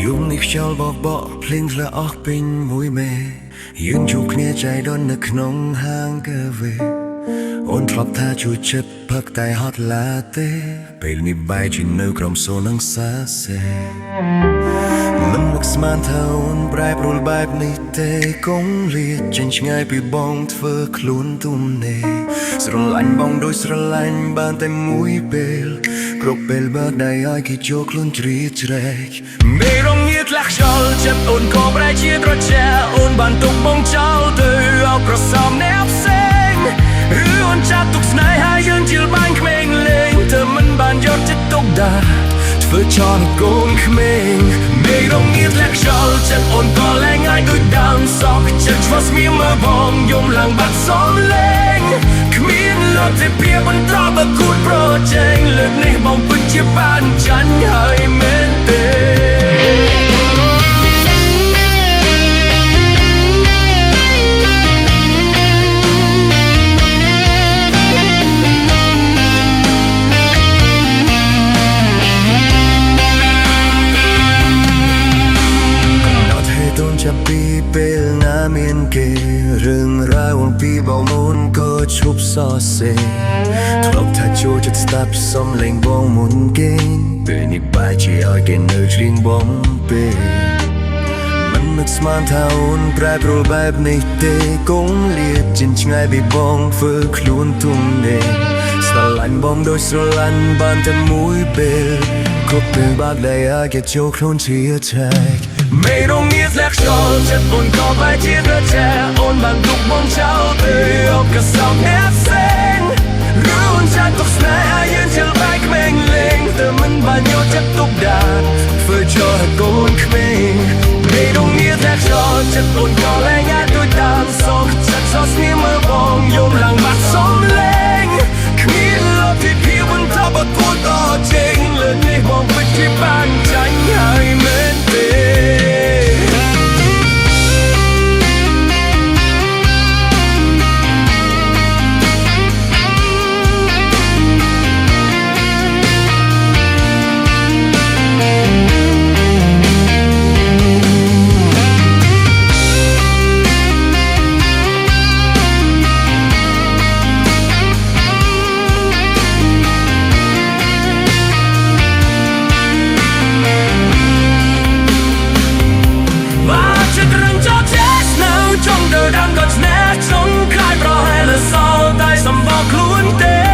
យំនេះខ្យល់បបកភ្លៀងធ្លាក់អស់ពេញមួយមេយើងជួបគ្នាចៃដន្យនៅក្នុងហាងកាហ្វេអូនធ្លាប់ថាជួយចិត្តផឹកតែហត់ឡាទេពេលនេះបែរជានៅក្រោមសូននឹងសាសេមិននឹកស្មានថាអូនប្រែប្រួលបែបនេះទេគង់លាចេញឆ្ងាយពីបងធ្វើខ្លួនទំនេរស្រឡាញ់បងដូចស្រឡាញ់បានតែមួយពេលគ្រប់ពេលបើកដៃឲ្យគេចូលខ្លួនជ្រៀតជ្រែកមេរងងារធ្លាក់ខ្យល់ចិត្តអូនក៏ប្រែជាត្រជាអូនបានទុកបងចោលទៅអោបប្រសំអ្នកផ្សេងឬអូនចាត់ទុកស្នេហាយើងជាលបាញ់ក្មេងលេងthើមិនបានយកចិត្តទុកដាក់ធ្វើចោលកូនក្មេងមេរងងារធ្លាក់ខ្យល់ចិត្តអូនក៏លែងឲ្យដូចដើមសក់ចិត្តឆ្វោះស្មៀមមើលបងយំឡើងបាត់សំលេងគ្មានលទ្ធភាពបន្តបើគូតប្រជែងលើកនេះបងពិតជាបានចាញ់ហើយមែនទេចាប់ពីពេលណាមានគេរឿងរ៉ាវអំពីបងមុនក៏ឈប់សរសេរធ្លាប់ថាចូលចិត្តស្ដាប់សំឡេងបងមុនគេពេលនេះបែរជាឲ្យគេនៅច្រៀងបងពេកមិននឹកស្មានថាអូនប្រែប្រួលបែបនេះទេគង់លាចេញឆ្ងាយពីបងធ្វើខ្លួនទំនេរស្រឡាញ់បងដូចស្រឡាញ់បានតែមួយពេលគ្រប់ពេលបើកដៃឲ្យគេចូលខ្លួនជ្រៀតជ្រែកមេរងងារធ្លាក់ខ្យល់ចិត្តអូនក៏បែរជាត្រជាអូនបានទុកបងចោលទៅអបកសោអ្នកផ្សេងឬអូនចាត់ទុកស្នេហាយើងជាលបែកក្មេងលេងthើមិនបានយកចិត្តទុកដាក់ធ្វើចោលកូនក្មេងមេរងងារធ្លាក់ខ្យល់ចិត្តអូនក៏លែងអាចដូចតាមសក់ចិត្តសោះស្ងៀមមើលបងយំឡើងបាត់សំលេងគ្មានលទ្ធភាពបន្តបើគួរតចេញលើនេះបងពិតជាបានចាញ់ហើយមែនទេចង់ទៅដល់ក៏ស្នេហ៍ចង់ខ្លាចប្រហែលសល់តែសម្បកខ្លួនទេ